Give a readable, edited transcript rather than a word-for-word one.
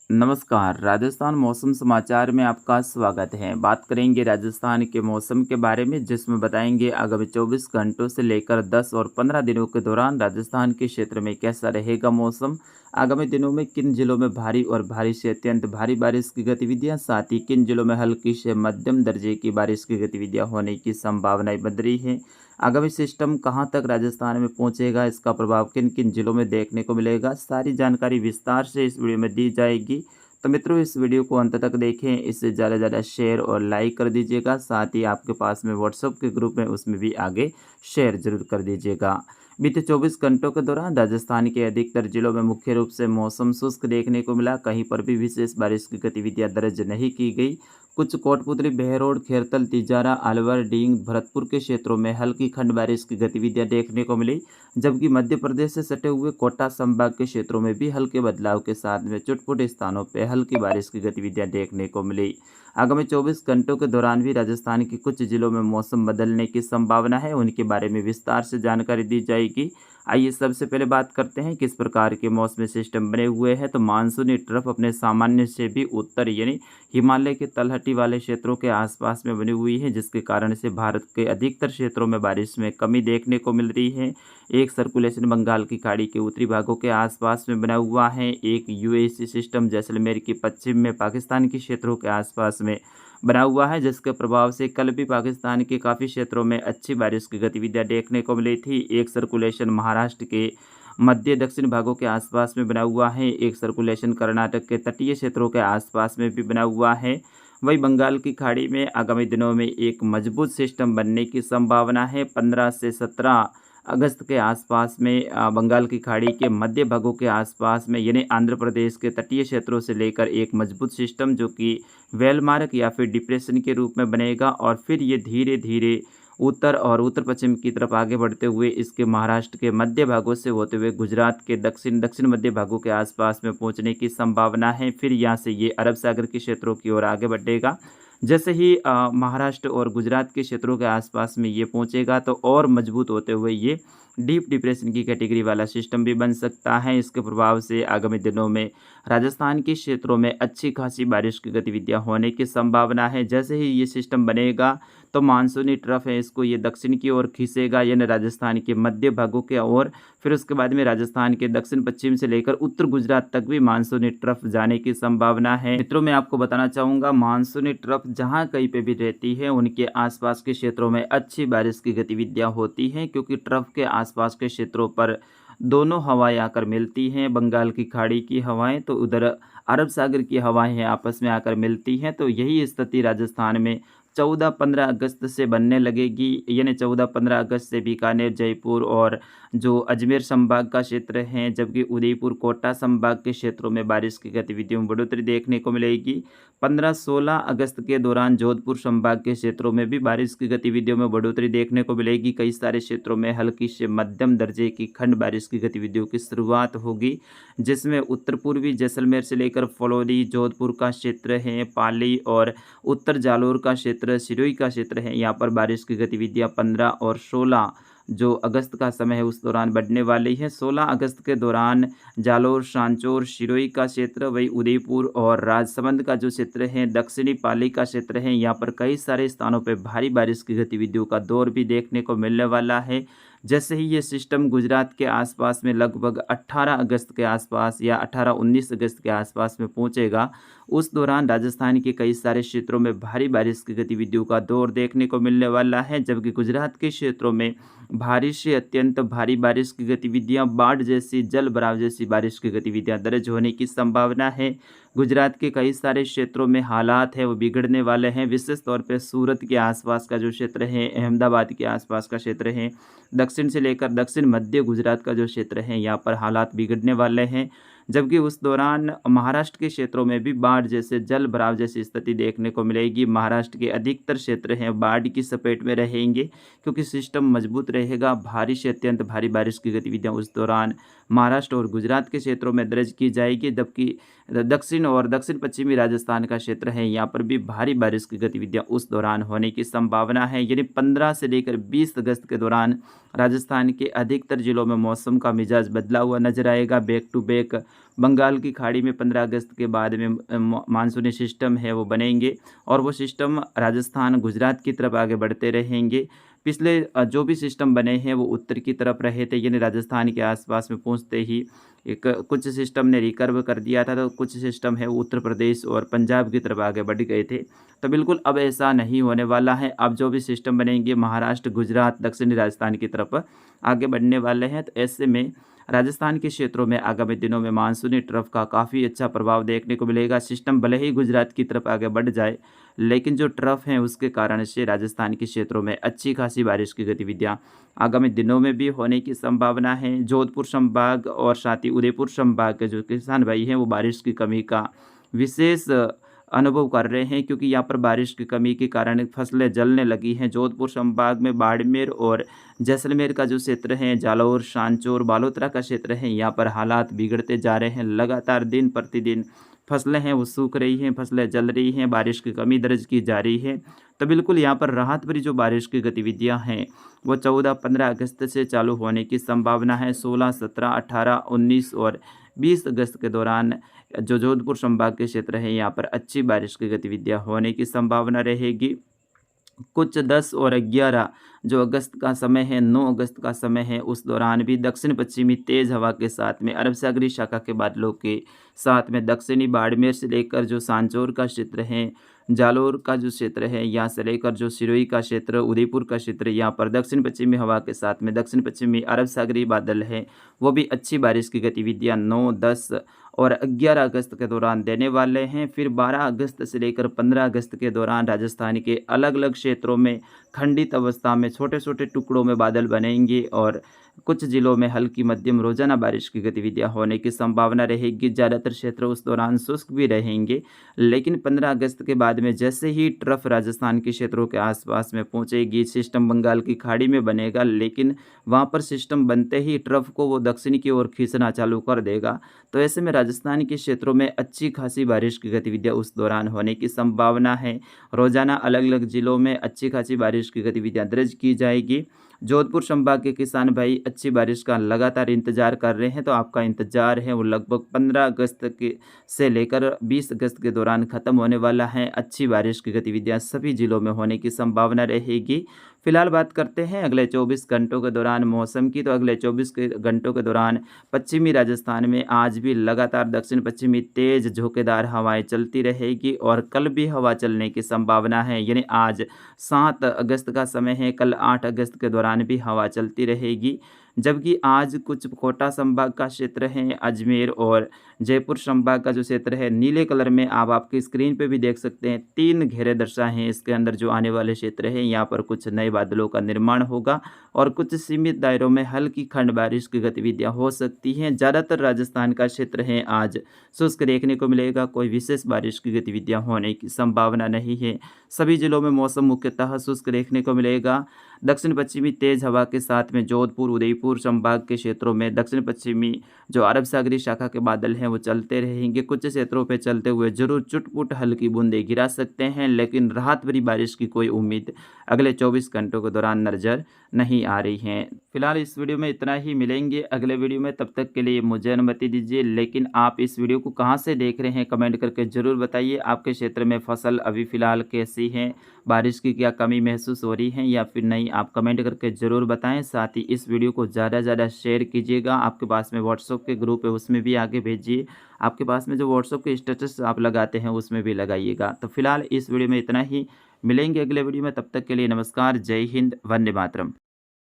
नमस्कार, राजस्थान मौसम समाचार में आपका स्वागत है। बात करेंगे राजस्थान के मौसम के बारे में, जिसमें बताएंगे आगामी 24 घंटों से लेकर 10 और 15 दिनों के दौरान राजस्थान के क्षेत्र में कैसा रहेगा मौसम। आगामी दिनों में किन जिलों में भारी और भारी से अत्यंत भारी बारिश की गतिविधियां, साथ ही किन जिलों में हल्की से मध्यम दर्जे की बारिश की गतिविधियां होने की संभावनाएं बन रही हैं। आगामी सिस्टम कहां तक राजस्थान में पहुंचेगा, इसका प्रभाव किन किन जिलों में देखने को मिलेगा, सारी जानकारी विस्तार से इस वीडियो में दी जाएगी। तो मित्रों, इस वीडियो को अंत तक देखें, इससे ज़्यादा से ज़्यादा शेयर और लाइक कर दीजिएगा। साथ ही आपके पास में व्हाट्सएप के ग्रुप में उसमें भी आगे शेयर जरूर कर दीजिएगा। बीते 24 घंटों के दौरान राजस्थान के अधिकतर जिलों में मुख्य रूप से मौसम शुष्क देखने को मिला। कहीं पर भी विशेष बारिश की गतिविधियां दर्ज नहीं की गई। कुछ कोटपुतली, बहरोड, खेरतल, तिजारा, अलवर, डींग, भरतपुर के क्षेत्रों में हल्की खंड बारिश की गतिविधियां देखने को मिली, जबकि मध्य प्रदेश से सटे हुए कोटा संभाग के क्षेत्रों में भी हल्के बदलाव के साथ में चुटपुट स्थानों पर हल्की बारिश की गतिविधियां देखने को मिली। आगामी 24 घंटों के दौरान भी राजस्थान के कुछ जिलों में मौसम बदलने की संभावना है, उनके बारे में विस्तार से जानकारी दी जाएगी। आइए सबसे पहले बात करते हैं किस प्रकार के मौसमी सिस्टम बने हुए हैं। तो मानसूनी ट्रफ अपने सामान्य से भी उत्तर यानी हिमालय के तलहटी वाले क्षेत्रों के आसपास में बनी हुई है, जिसके कारण से भारत के अधिकतर क्षेत्रों में बारिश में कमी देखने को मिल रही है। एक सर्कुलेशन बंगाल की खाड़ी के उत्तरी भागों के आसपास में बना हुआ है। एक यूएसी सिस्टम जैसलमेर की पश्चिम में पाकिस्तान के क्षेत्रों के आसपास में बना हुआ है, जिसके प्रभाव से कल भी पाकिस्तान के काफ़ी क्षेत्रों में अच्छी बारिश की गतिविधियां देखने को मिली थी। एक सर्कुलेशन महाराष्ट्र के मध्य दक्षिण भागों के आसपास में बना हुआ है। एक सर्कुलेशन कर्नाटक के तटीय क्षेत्रों के आसपास में भी बना हुआ है। वही बंगाल की खाड़ी में आगामी दिनों में एक मजबूत सिस्टम बनने की संभावना है। 15 से 17 अगस्त के आसपास में बंगाल की खाड़ी के मध्य भागों के आसपास में यानी आंध्र प्रदेश के तटीय क्षेत्रों से लेकर एक मजबूत सिस्टम जो कि वेलमार्क या फिर डिप्रेशन के रूप में बनेगा, और फिर ये धीरे धीरे उत्तर और उत्तर पश्चिम की तरफ आगे बढ़ते हुए इसके महाराष्ट्र के मध्य भागों से होते हुए गुजरात के दक्षिण दक्षिण मध्य भागों के आसपास में पहुंचने की संभावना है। फिर यहाँ से ये अरब सागर के क्षेत्रों की ओर आगे बढ़ेगा। जैसे ही महाराष्ट्र और गुजरात के क्षेत्रों के आसपास में ये पहुंचेगा तो और मजबूत होते हुए ये डीप डिप्रेशन की कैटेगरी वाला सिस्टम भी बन सकता है। इसके प्रभाव से आगामी दिनों में राजस्थान के क्षेत्रों में अच्छी खासी बारिश की गतिविधियां होने की संभावना है। जैसे ही ये सिस्टम बनेगा तो मानसूनी ट्रफ है, इसको ये दक्षिण की ओर खींचेगा यानी राजस्थान के मध्य भागों के ओर। फिर उसके बाद में राजस्थान के दक्षिण पश्चिम से लेकर उत्तर गुजरात तक भी मानसूनी ट्रफ जाने की संभावना है। मित्रों, मैं आपको बताना चाहूँगा, मानसूनी ट्रफ जहाँ कहीं पे भी रहती है उनके आसपास के क्षेत्रों में अच्छी बारिश की गतिविधियाँ होती हैं, क्योंकि ट्रफ के आसपास के क्षेत्रों पर दोनों हवाएं आकर मिलती हैं। बंगाल की खाड़ी की हवाएं तो उधर अरब सागर की हवाएं हैं, आपस में आकर मिलती हैं। तो यही स्थिति राजस्थान में 14-15 अगस्त से बनने लगेगी, यानी 14-15 अगस्त से बीकानेर, जयपुर और जो अजमेर संभाग का क्षेत्र है, जबकि उदयपुर, कोटा संभाग के क्षेत्रों में बारिश की गतिविधियों में बढ़ोतरी देखने को मिलेगी। 15-16 अगस्त के दौरान जोधपुर संभाग के क्षेत्रों में भी बारिश की गतिविधियों में बढ़ोतरी देखने को मिलेगी। कई सारे क्षेत्रों में हल्की से मध्यम दर्जे की खंड बारिश की गतिविधियों की शुरुआत होगी, जिसमें उत्तर पूर्वी जैसलमेर से लेकर फलौदी, जोधपुर का क्षेत्र है, पाली और उत्तर जालोर का क्षेत्र, सिरोही का क्षेत्र है। यहाँ पर बारिश की गतिविधियाँ 15 और 16 जो अगस्त का समय है उस दौरान बढ़ने वाली है। 16 अगस्त के दौरान जालोर, सांचौर, सिरोही का क्षेत्र, वही उदयपुर और राजसमंद का जो क्षेत्र है, दक्षिणी पाली का क्षेत्र है, यहाँ पर कई सारे स्थानों पर भारी बारिश की गतिविधियों का दौर भी देखने को मिलने वाला है। जैसे ही ये सिस्टम गुजरात के आसपास में लगभग 18 अगस्त के आसपास या 18-19 अगस्त के आसपास में पहुंचेगा, उस दौरान राजस्थान के कई सारे क्षेत्रों में भारी बारिश की गतिविधियों का दौर देखने को मिलने वाला है, जबकि गुजरात के क्षेत्रों में भारी से अत्यंत भारी बारिश की गतिविधियां, बाढ़ जैसी, जल भराव जैसी बारिश की गतिविधियां दर्ज होने की संभावना है। गुजरात के कई सारे क्षेत्रों में हालात है वो बिगड़ने वाले हैं। विशेष तौर पे सूरत के आसपास का जो क्षेत्र है, अहमदाबाद के आसपास का क्षेत्र है, दक्षिण से लेकर दक्षिण मध्य गुजरात का जो क्षेत्र है, यहाँ पर हालात बिगड़ने वाले हैं। जबकि उस दौरान महाराष्ट्र के क्षेत्रों में भी बाढ़ जैसे, जल भराव जैसी स्थिति देखने को मिलेगी। महाराष्ट्र के अधिकतर क्षेत्र हैं बाढ़ की चपेट में रहेंगे, क्योंकि सिस्टम मजबूत रहेगा। भारी से अत्यंत भारी बारिश की गतिविधियां उस दौरान महाराष्ट्र और गुजरात के क्षेत्रों में दर्ज की जाएगी, जबकि दक्षिण और दक्षिण पश्चिमी राजस्थान का क्षेत्र है, यहाँ पर भी भारी बारिश की गतिविधियां उस दौरान होने की संभावना है। यानी 15 से लेकर 20 अगस्त के दौरान राजस्थान के अधिकतर जिलों में मौसम का मिजाज बदला हुआ नजर आएगा। बैक टू बैक बंगाल की खाड़ी में 15 अगस्त के बाद में मानसूनी सिस्टम है वो बनेंगे और वो सिस्टम राजस्थान गुजरात की तरफ आगे बढ़ते रहेंगे। पिछले जो भी सिस्टम बने हैं वो उत्तर की तरफ रहे थे, यानी राजस्थान के आसपास में पहुंचते ही एक कुछ सिस्टम ने रिकर्व कर दिया था, तो कुछ सिस्टम है वो उत्तर प्रदेश और पंजाब की तरफ आगे बढ़ गए थे। तो बिल्कुल अब ऐसा नहीं होने वाला है। अब जो भी सिस्टम बनेंगे महाराष्ट्र, गुजरात, दक्षिणी राजस्थान की तरफ आगे बढ़ने वाले हैं। तो ऐसे में राजस्थान के क्षेत्रों में आगामी दिनों में मानसूनी ट्रफ का काफ़ी अच्छा प्रभाव देखने को मिलेगा। सिस्टम भले ही गुजरात की तरफ आगे बढ़ जाए, लेकिन जो ट्रफ हैं उसके कारण से राजस्थान के क्षेत्रों में अच्छी खासी बारिश की गतिविधियाँ आगामी दिनों में भी होने की संभावना है। जोधपुर संभाग और साथ ही उदयपुर संभाग के जो किसान भाई हैं वो बारिश की कमी का विशेष अनुभव कर रहे हैं, क्योंकि यहाँ पर बारिश की कमी के कारण फसलें जलने लगी हैं। जोधपुर संभाग में बाड़मेर और जैसलमेर का जो क्षेत्र है, जालौर, सांचौर, बालोतरा का क्षेत्र है, यहाँ पर हालात बिगड़ते जा रहे हैं। लगातार दिन प्रतिदिन फसलें हैं वो सूख रही हैं, फसलें जल रही हैं, बारिश की कमी दर्ज की जा रही है। तो बिल्कुल यहाँ पर राहत भरी जो बारिश की गतिविधियाँ हैं वो 14-15 अगस्त से चालू होने की संभावना है। 16, 17, 18, 19 और 20 अगस्त के दौरान जो जोधपुर संभाग के क्षेत्र हैं यहाँ पर अच्छी बारिश की गतिविधियाँ होने की संभावना रहेगी। कुछ 10 और 11 जो अगस्त का समय है, 9 अगस्त का समय है, उस दौरान भी दक्षिण पश्चिमी तेज़ हवा के साथ में अरब सागरीय शाखा के बादलों के साथ में दक्षिणी बाड़मेर से लेकर जो सांचौर का क्षेत्र है, जालौर का जो क्षेत्र है, यहाँ से लेकर जो सिरोही का क्षेत्र, उदयपुर का क्षेत्र, यहाँ पर दक्षिण पश्चिमी हवा के साथ में दक्षिण पश्चिमी अरब सागरीय बादल है, वो भी अच्छी बारिश की गतिविधियाँ 9, 10 और 11 अगस्त के दौरान देने वाले हैं। फिर 12 अगस्त से लेकर 15 अगस्त के दौरान राजस्थान के अलग अलग क्षेत्रों में खंडित अवस्था में छोटे छोटे टुकड़ों में बादल बनेंगे और कुछ जिलों में हल्की मध्यम रोजाना बारिश की गतिविधियां होने की संभावना रहेगी। ज़्यादातर क्षेत्र उस दौरान शुष्क भी रहेंगे, लेकिन 15 अगस्त के बाद में जैसे ही ट्रफ राजस्थान के क्षेत्रों के आसपास में पहुंचेगी, सिस्टम बंगाल की खाड़ी में बनेगा, लेकिन वहां पर सिस्टम बनते ही ट्रफ को वो दक्षिण की ओर खींचना चालू कर देगा। तो ऐसे में राजस्थान के क्षेत्रों में अच्छी खासी बारिश की गतिविधियां उस दौरान होने की संभावना है। रोजाना अलग अलग जिलों में अच्छी खासी बारिश की गतिविधियां दर्ज की जाएगी। जोधपुर संभाग के किसान भाई अच्छी बारिश का लगातार इंतजार कर रहे हैं, तो आपका इंतजार है वो लगभग 15 अगस्त के से लेकर 20 अगस्त के दौरान ख़त्म होने वाला है। अच्छी बारिश की गतिविधियां सभी जिलों में होने की संभावना रहेगी। फिलहाल बात करते हैं अगले 24 घंटों के दौरान मौसम की। तो अगले 24 घंटों के दौरान पश्चिमी राजस्थान में आज भी लगातार दक्षिण पश्चिमी तेज झोंकेदार हवाएं चलती रहेगी और कल भी हवा चलने की संभावना है, यानी आज 7 अगस्त का समय है, कल 8 अगस्त के दौरान भी हवा चलती रहेगी। जबकि आज कुछ कोटा संभाग का क्षेत्र है, अजमेर और जयपुर संभाग का जो क्षेत्र है, नीले कलर में आप आपकी स्क्रीन पे भी देख सकते हैं, 3 घेरे दर्शाए हैं। इसके अंदर जो आने वाले क्षेत्र है, यहाँ पर कुछ नए बादलों का निर्माण होगा और कुछ सीमित दायरों में हल्की खंड बारिश की गतिविधियां हो सकती हैं। ज़्यादातर राजस्थान का क्षेत्र है आज शुष्क देखने को मिलेगा, कोई विशेष बारिश की गतिविधियां होने की संभावना नहीं है। सभी जिलों में मौसम मुख्यतः शुष्क देखने को मिलेगा। दक्षिण पश्चिमी तेज हवा के साथ में जोधपुर, उदयपुर संभाग के क्षेत्रों में दक्षिण पश्चिमी जो अरब सागरीय शाखा के बादल हैं वो चलते रहेंगे। कुछ क्षेत्रों पे चलते हुए जरूर चुटपुट हल्की बूंदें गिरा सकते हैं, लेकिन राहत भरी बारिश की कोई उम्मीद अगले 24 घंटों के दौरान नजर नहीं आ रही है। फिलहाल इस वीडियो में इतना ही, मिलेंगे अगले वीडियो में, तब तक के लिए मुझे अनुमति दीजिए। लेकिन आप इस वीडियो को कहाँ से देख रहे हैं कमेंट करके ज़रूर बताइए। आपके क्षेत्र में फसल अभी फ़िलहाल कैसी है, बारिश की क्या कमी महसूस हो रही है या फिर नहीं, आप कमेंट करके ज़रूर बताएं। साथ ही इस वीडियो को ज़्यादा से ज़्यादा शेयर कीजिएगा। आपके पास में व्हाट्सएप के ग्रुप है उसमें भी आगे भेजिए। आपके पास में जो व्हाट्सएप के स्टेटस आप लगाते हैं उसमें भी लगाइएगा। तो फिलहाल इस वीडियो में इतना ही, मिलेंगे अगले वीडियो में, तब तक के लिए नमस्कार, जय हिंद, वंदे मातरम।